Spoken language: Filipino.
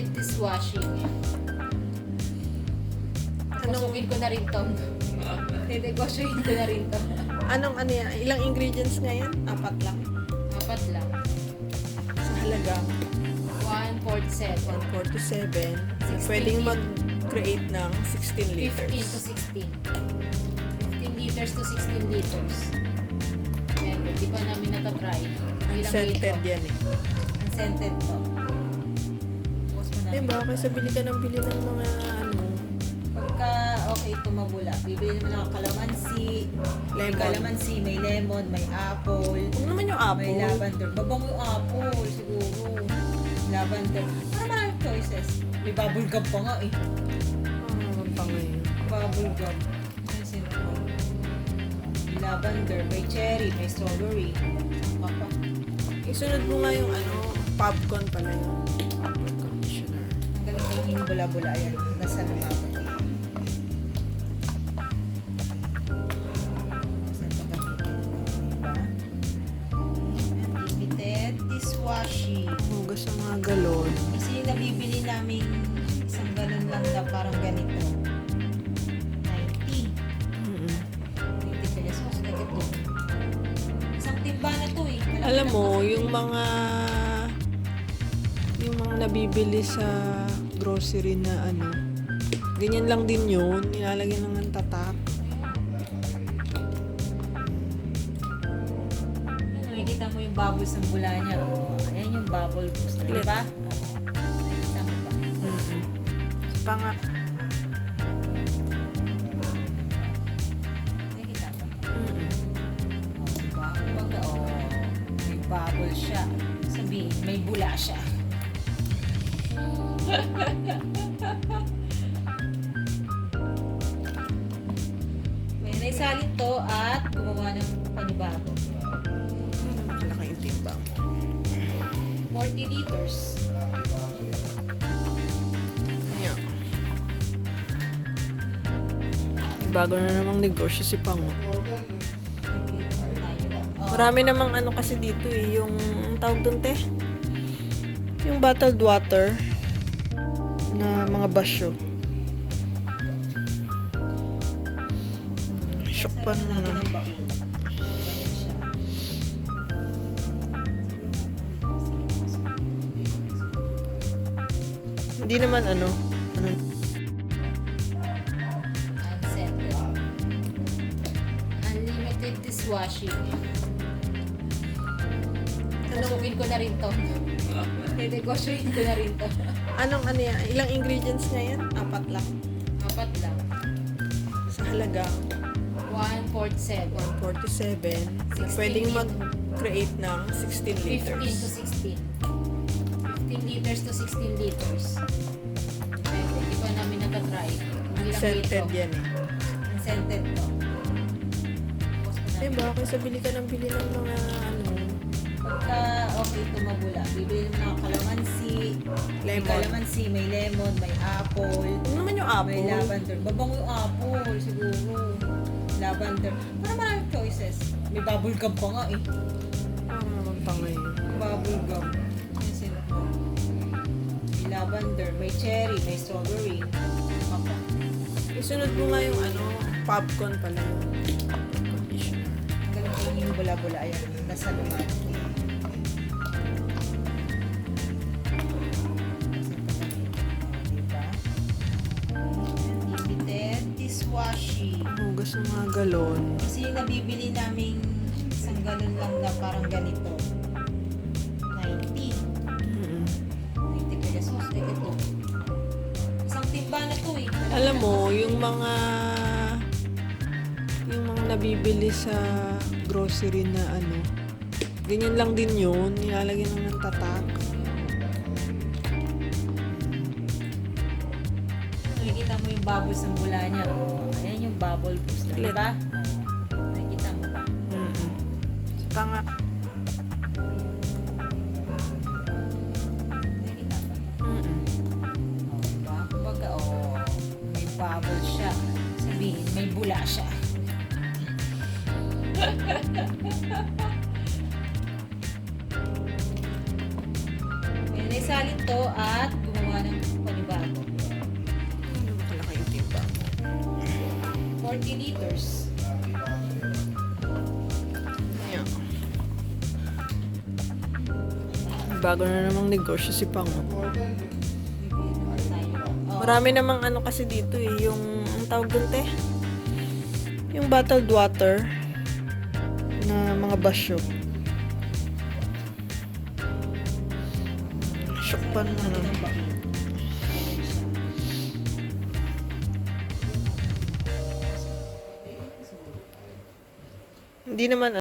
Unlimited dishwashing. Pasukin ko na rin to. Negosyoin ko na rin to. Anong ano yan? Ilang ingredients ngayon? 4 lang. 4 lang. Sa halagang 147. 147. Pwedeng mag-create ng 16 liters. 15 to 16. 15 liters to 16 liters. Ayan, di pa namin natatry. Unscented yan eh. Unscented to. Bukas mo Eh namin. baka kasi bili ka ng bili ng mga ano, Pagka okay ito mabula, bibili naman ako kalamansi. May lemon. kalamansi, may lemon, may apple. Huwag naman yung apple. May lavender. Babango yung apple, siguro. Lavender. Para maraming choices. May bubble gum pa nga eh. Ah, pangayon. Bubble gum. Ano sino ko? May lavender, may cherry, may strawberry. Saka pa. Isunod mo nga yung ano, popcorn pala yung popcorn conditioner. Ang galing yung bula-bula. Ayan, nasa lumabot. Unlimited dishwashing. Hugas ng mga galon. Kasi yung nabibili namin isang galon lang na parang ganito. 90. Mm-mm. 90 pesos. Kaya ito. Isang timba na to eh. Malaki Alam na mo, to. yung mga nabibili sa grocery na ano, ganyan lang din yun. Nilalagyan lang ng tatak. Nakikita mo yung bubbles ng bula niya. Oh, ayan yung bubble booster. Di ba? Nakikita mo ba? Mm-mm. Panga, Nakikita mo? mm-mm. Oh, diba? Kumbaga, oh, may bubble siya. Sabihin, may bula siya. May naisalin to at gumawa ng panibago. Malaki yung timbang. 40 liters. Ayan. Bago na namang negosyo si Pango. Marami namang ano kasi dito eh, yung ang tawag doon te? Yung bottled water na mga basyo. Shock pa naman. Hindi naman ano, Unscented. Unlimited dishwashing. Pasukin ko na rin to. Negosyoin ko na rin to. anong ano yan? Ilang ingredients ngayon? 4 lang. 4 lang. Sa halagang 147. 147. Na 16 pwedeng liters. mag-create ng 16 15 liters. to 16. 15 liters to 16 liters. Pwede. Di pa namin natatry. Unscented yan eh. Unscented to. Bukas mo Eh namin. baka kasi bili ka ng bili ng mga ano, Pagka okay ito mabula, bibili naman ako kalamansi. May lemon. kalamansi, may lemon, may apple. Huwag naman yung apple. May lavender. Babango yung apple, siguro. Lavender. Para maraming choices. May bubble gum pa nga eh. Parang naman pangayon. Bubble gum. Ano sino ko? May lavender, may cherry, may strawberry. Saka pa. Isunod mo nga yung ano, popcorn pala yung popcorn conditioner. Ang galing yung bula-bula. Ayan, nasa lumabot. Diba? Unlimited dishwashing. Hugas ng mga galon. Kasi yung nabibili namin isang galon lang na parang ganito. 90. Mm-mm. 90 pesos. Kaya ito. Isang timba na to eh. Alam mo, yung mga nabibili sa grocery na ano, ganyan lang din yun. Nilalagyan lang ng tatak. Nakikita mo yung bubbles ng bula niya. Oh, ayan yung bubble booster. Lit. Diba? Oh, nakikita mo ba? Mm-mm. Panga, Nakikita ba? mm-mm. Oh, diba? Kumbaga, oh, may bubble siya. Sabihin, may bula siya. May naisalin to at gumawa ng 40 liters. Yeah. Bago na namang negosyo si Pang. Marami namang ano kasi dito yung ang tawag doon te? Yung bottled water na mga basyo. Shock pa na. Hindi naman